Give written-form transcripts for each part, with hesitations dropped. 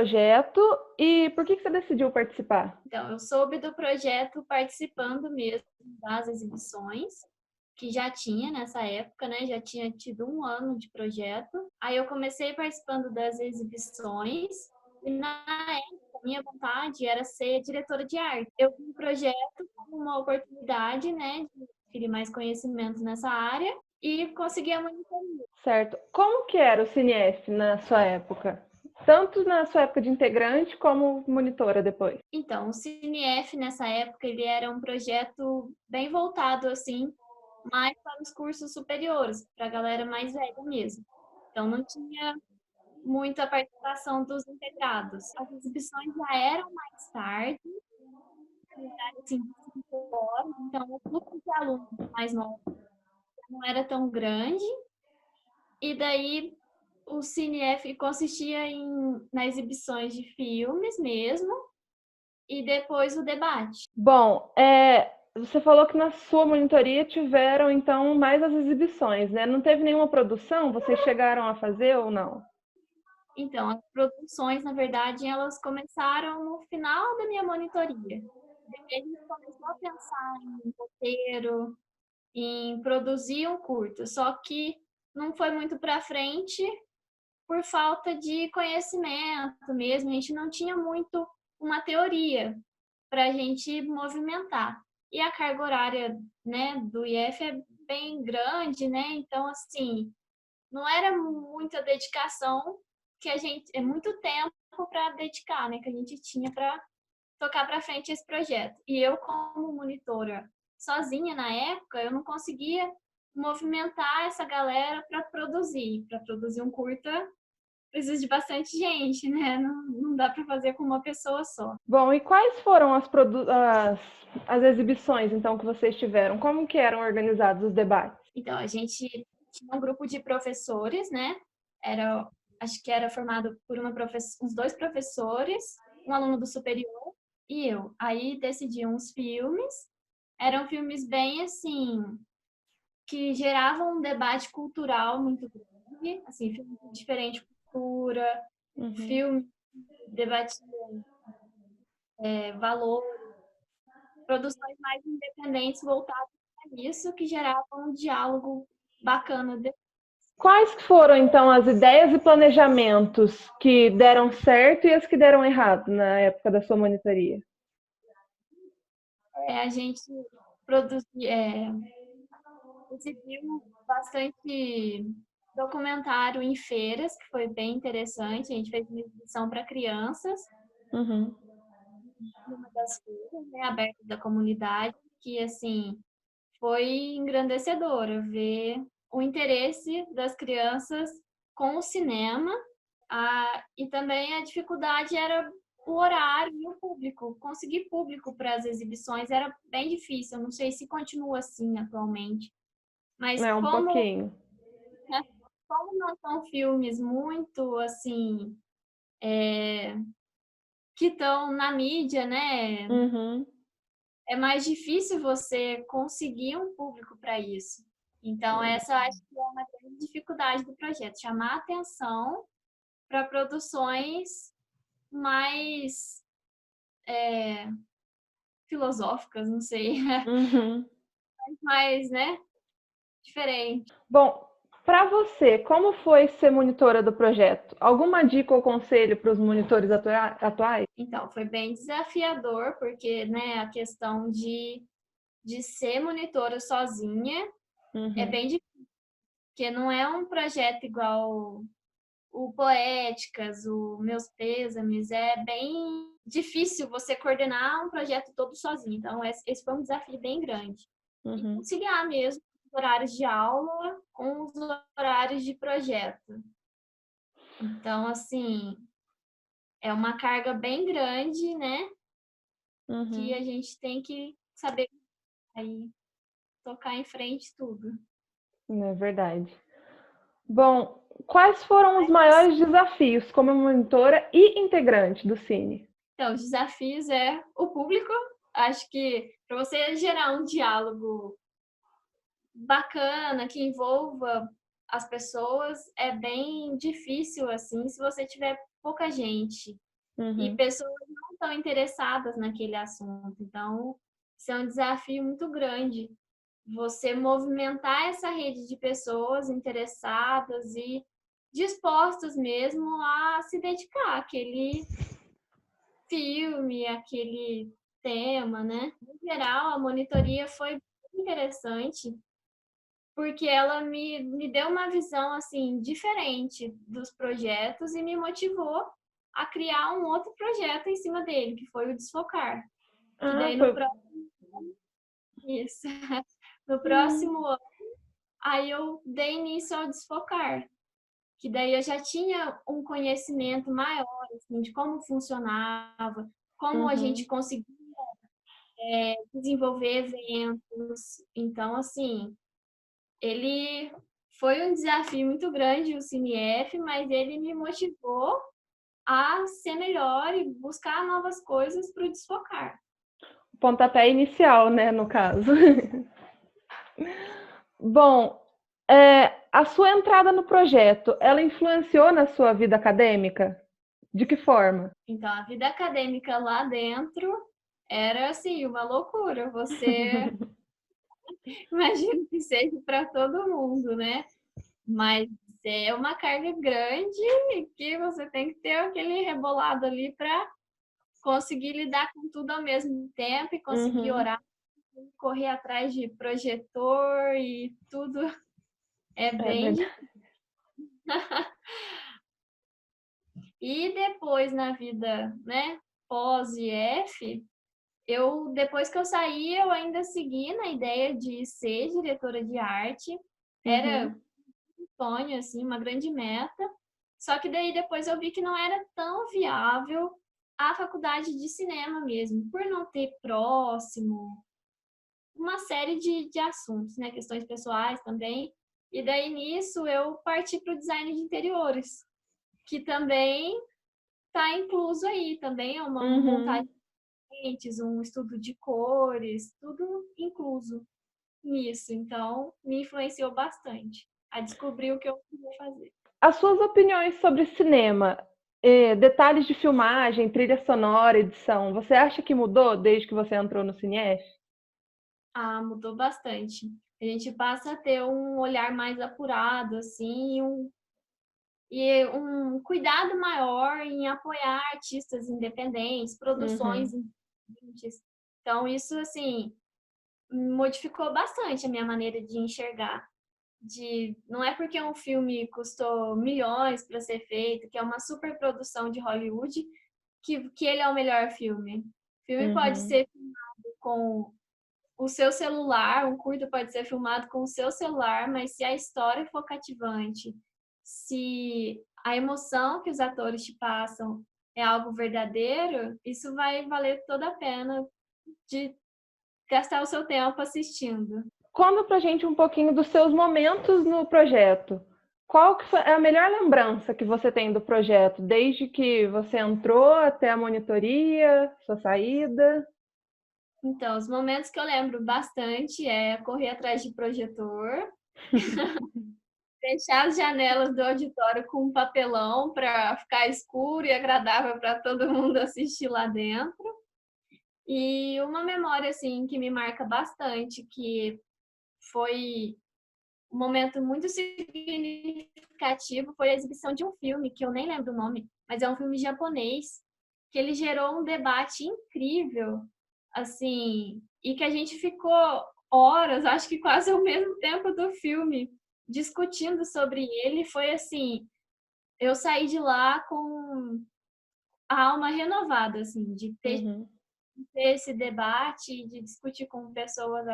projeto e por que você decidiu participar? Então, eu soube do projeto participando mesmo das exibições, que já tinha nessa época, né? Já tinha tido 1 ano de projeto. Aí eu comecei participando das exibições e na época minha vontade era ser diretora de arte. Eu vi o projeto como uma oportunidade, né, de adquirir mais conhecimento nessa área e conseguir a monitoria. Certo. Como que era o CineF na sua época? Tanto na sua época de integrante como monitora depois. Então, o CineF nessa época ele era um projeto bem voltado assim mais para os cursos superiores, para a galera mais velha mesmo. Então, não tinha muita participação dos integrados. As exibições já eram mais tarde, assim, de 5 horas, então o fluxo de alunos mais novos não era tão grande, e daí o CineF consistia nas exibições de filmes mesmo, e depois o debate. Bom, você falou que na sua monitoria tiveram, então, mais as exibições, né? Não teve nenhuma produção? Vocês chegaram a fazer ou não? Então, as produções, na verdade, elas começaram no final da minha monitoria. Daí a gente começou a pensar em roteiro, em produzir um curto, só que não foi muito para frente por falta de conhecimento mesmo. A gente não tinha muito uma teoria para a gente movimentar. E a carga horária, né, do IF é bem grande, né? Então, assim, não era muita dedicação que a gente, é muito tempo para dedicar, né, que a gente tinha para tocar para frente esse projeto. E eu, como monitora sozinha na época, eu não conseguia movimentar essa galera para produzir um curta, precisa de bastante gente, né? Não dá para fazer com uma pessoa só. Bom, e quais foram as exibições, então, que vocês tiveram? Como que eram organizados os debates? Então, a gente tinha um grupo de professores, né? Era, acho que era formado por uns 2 professores, um aluno do superior e eu. Aí decidiam os filmes. Eram filmes bem assim que geravam um debate cultural muito grande, assim, filmes de diferente cultura, Uhum. filmes debatiam valores, produções mais independentes voltadas para isso, que geravam um diálogo bacana. Quais foram, então, as ideias e planejamentos que deram certo e as que deram errado na época da sua monitoria? A gente produziu, exibiu bastante documentário em feiras, que foi bem interessante. A gente fez uma exibição para crianças, Uhum. numa das feiras, né, aberta da comunidade, que, assim, foi engrandecedora ver o interesse das crianças com o cinema, e também a dificuldade era o horário e o público. Conseguir público para as exibições era bem difícil, eu não sei se continua assim atualmente. Mas É, um pouquinho. como não são filmes muito, assim, que estão na mídia, né, Uhum. é mais difícil você conseguir um público para isso. Então essa eu acho que é uma grande dificuldade do projeto, chamar atenção para produções mais filosóficas, não sei, Uhum. mais, né, diferente. Bom, para você, como foi ser monitora do projeto? Alguma dica ou conselho para os monitores atuais? Então, foi bem desafiador, porque, né, a questão de ser monitora sozinha é Uhum. bem difícil, porque não é um projeto igual o Poéticas, o Meus Pêsames, é bem difícil você coordenar um projeto todo sozinho. Então, esse foi um desafio bem grande. E Uhum. conciliar mesmo os horários de aula com os horários de projeto. Então, assim, é uma carga bem grande, né? Que Uhum. a gente tem que saber aí tocar em frente tudo. É verdade. Bom, quais foram os Mas, assim, maiores desafios como monitora e integrante do Cine? então, os desafios é o público. Acho que para você gerar um diálogo bacana, que envolva as pessoas, é bem difícil, assim, se você tiver pouca gente. e Uhum. pessoas não estão interessadas naquele assunto. Então, isso é um desafio muito grande. Você movimentar essa rede de pessoas interessadas e dispostas mesmo a se dedicar àquele filme, àquele tema, né? No geral, a monitoria foi bem interessante, porque ela me deu uma visão assim diferente dos projetos e me motivou a criar um outro projeto em cima dele, que foi o Desfocar. Que Ah, daí no foi. próximo, isso, no Hum, próximo ano, aí eu dei início ao Desfocar, que daí eu já tinha um conhecimento maior assim, de como funcionava, como a gente uhum. conseguia desenvolver eventos. Então, assim, ele foi um desafio muito grande, o CineF, mas ele me motivou a ser melhor e buscar novas coisas para o Desfocar. Pontapé inicial, né, no caso. Bom, a sua entrada no projeto, ela influenciou na sua vida acadêmica? De que forma? Então, a vida acadêmica lá dentro era, assim, uma loucura. Você imagina que seja para todo mundo, né? Mas é uma carga grande que você tem que ter aquele rebolado ali para conseguir lidar com tudo ao mesmo tempo e conseguir Uhum, orar, correr atrás de projetor e tudo é é bem verdade. difícil. E depois na vida, né, pós-IF, eu depois que eu saí, eu ainda segui na ideia de ser diretora de arte. Era Uhum, um sonho assim, uma grande meta. Só que daí depois eu vi que não era tão viável a faculdade de cinema mesmo, por não ter próximo, uma série de assuntos, né? Questões pessoais também. E daí nisso eu parti para o design de interiores, que também está incluso aí, também é uma montagem uhum. de lentes, um estudo de cores, tudo incluso nisso. Então me influenciou bastante a descobrir o que eu queria fazer. As suas opiniões sobre cinema, detalhes de filmagem, trilha sonora, edição, você acha que mudou desde que você entrou no Cines? Ah, mudou bastante. A gente passa a ter um olhar mais apurado, assim, e um cuidado maior em apoiar artistas independentes, produções Uhum, independentes. Então, isso, assim, modificou bastante a minha maneira de enxergar. Não é porque um filme custou milhões para ser feito, que é uma superprodução de Hollywood, que ele é o melhor filme. O filme pode uhum. ser filmado com o seu celular, um curta pode ser filmado com o seu celular, mas se a história for cativante, se a emoção que os atores te passam é algo verdadeiro, isso vai valer toda a pena de gastar o seu tempo assistindo. Conta pra gente um pouquinho dos seus momentos no projeto. Qual que é a melhor lembrança que você tem do projeto, desde que você entrou até a monitoria, sua saída? Então, os momentos que eu lembro bastante é correr atrás de projetor, fechar as janelas do auditório com um papelão para ficar escuro e agradável para todo mundo assistir lá dentro. E uma memória assim que me marca bastante, que foi um momento muito significativo, foi a exibição de um filme que eu nem lembro o nome, mas é um filme japonês, que ele gerou um debate incrível, assim, e que a gente ficou horas, acho que quase ao mesmo tempo do filme, discutindo sobre ele. Foi assim, eu saí de lá com a alma renovada, assim, de ter Uhum. esse debate, de discutir com pessoas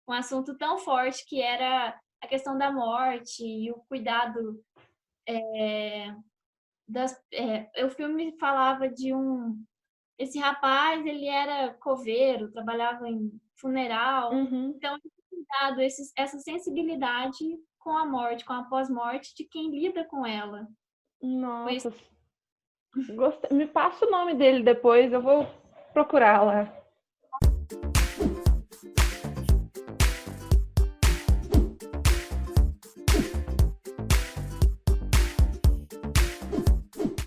um assunto tão forte que era a questão da morte e o cuidado o filme falava de esse rapaz, ele era coveiro, trabalhava em funeral, Uhum. então esse cuidado, essa sensibilidade com a morte, com a pós-morte de quem lida com ela. Foi isso. Nossa, me passa o nome dele depois, eu vou procurar lá.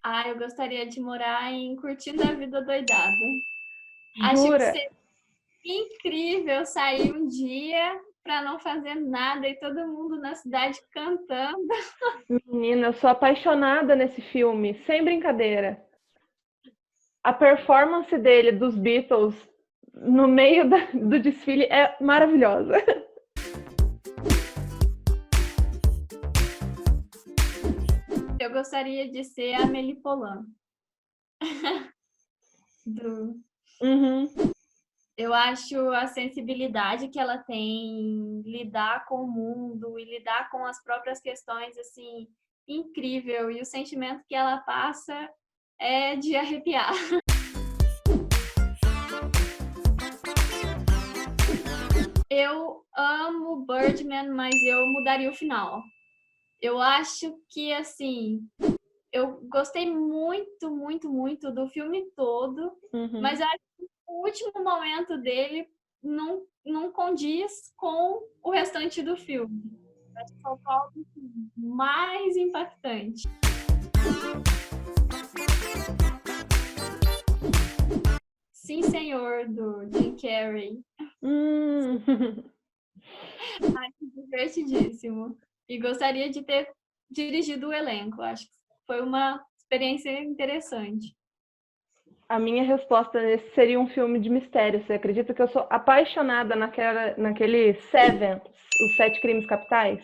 Ah, eu gostaria de morar em Curtindo a Vida Doidado. Acho que Jura? seria incrível sair um dia para não fazer nada e todo mundo na cidade cantando. Menina, eu sou apaixonada nesse filme, sem brincadeira. A performance dele, dos Beatles, no meio do desfile é maravilhosa. Eu gostaria de ser a Amélie Poulain. Uhum. Eu acho a sensibilidade que ela tem em lidar com o mundo e lidar com as próprias questões, assim, incrível. E o sentimento que ela passa é de arrepiar. Eu amo Birdman, mas eu mudaria o final. Eu acho que, assim, eu gostei muito, muito, muito do filme todo, mas acho que o último momento dele não condiz com o restante do filme. Acho que faltou algo mais impactante. Sim, Senhor, do Jim Carrey. Acho divertidíssimo. E gostaria de ter dirigido o elenco. Acho que foi uma experiência interessante. A minha resposta nesse seria um filme de mistério. Você acredita que eu sou apaixonada naquele Seven, os Sete Crimes Capitais?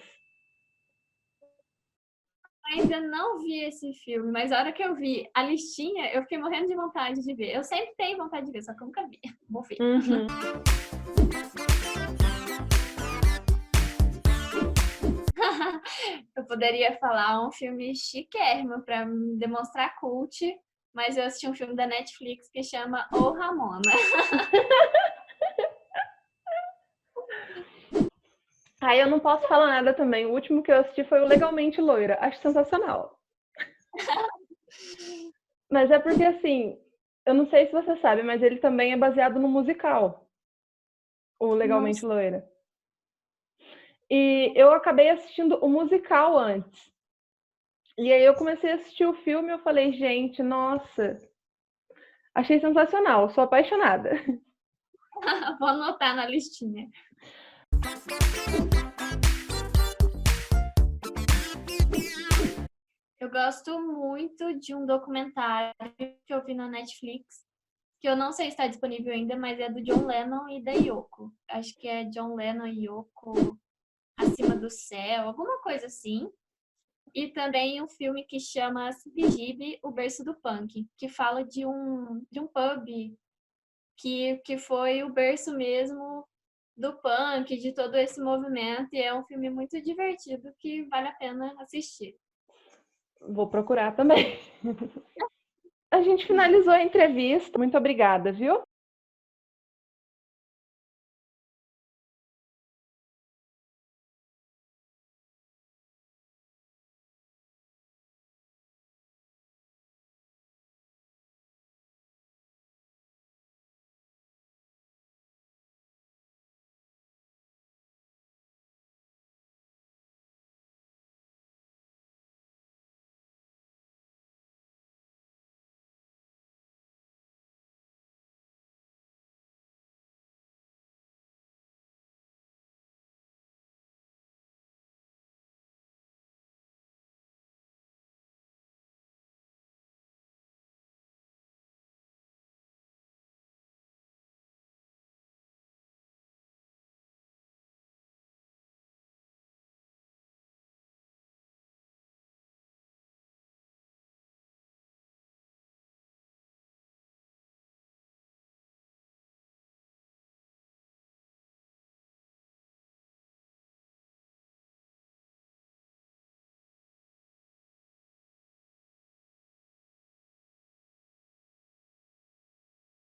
Ainda não vi esse filme, mas a hora que eu vi a listinha, eu fiquei morrendo de vontade de ver. Eu sempre tenho vontade de ver, só que eu nunca vi. Vou ver. Uhum. Eu poderia falar um filme chiquérrimo para demonstrar cult, mas eu assisti um filme da Netflix que chama O Ramona. Aí eu não posso falar nada também. O último que eu assisti foi o Legalmente Loira. Acho sensacional. Mas é porque, assim, eu não sei se você sabe, mas ele também é baseado no musical, o Legalmente Nossa. Loira. E eu acabei assistindo o musical antes. E aí eu comecei a assistir o filme e eu falei, gente, nossa, achei sensacional, sou apaixonada. Vou anotar na listinha. Eu gosto muito de um documentário que eu vi na Netflix, que eu não sei se está disponível ainda, mas é do John Lennon e da Yoko. Acho que é John Lennon e Yoko Acima do Céu, alguma coisa assim. E também um filme que chama CBGB, O Berço do Punk, que fala de um pub que foi o berço mesmo do punk, de todo esse movimento. E é um filme muito divertido que vale a pena assistir. Vou procurar também. A gente finalizou a entrevista. Muito obrigada, viu?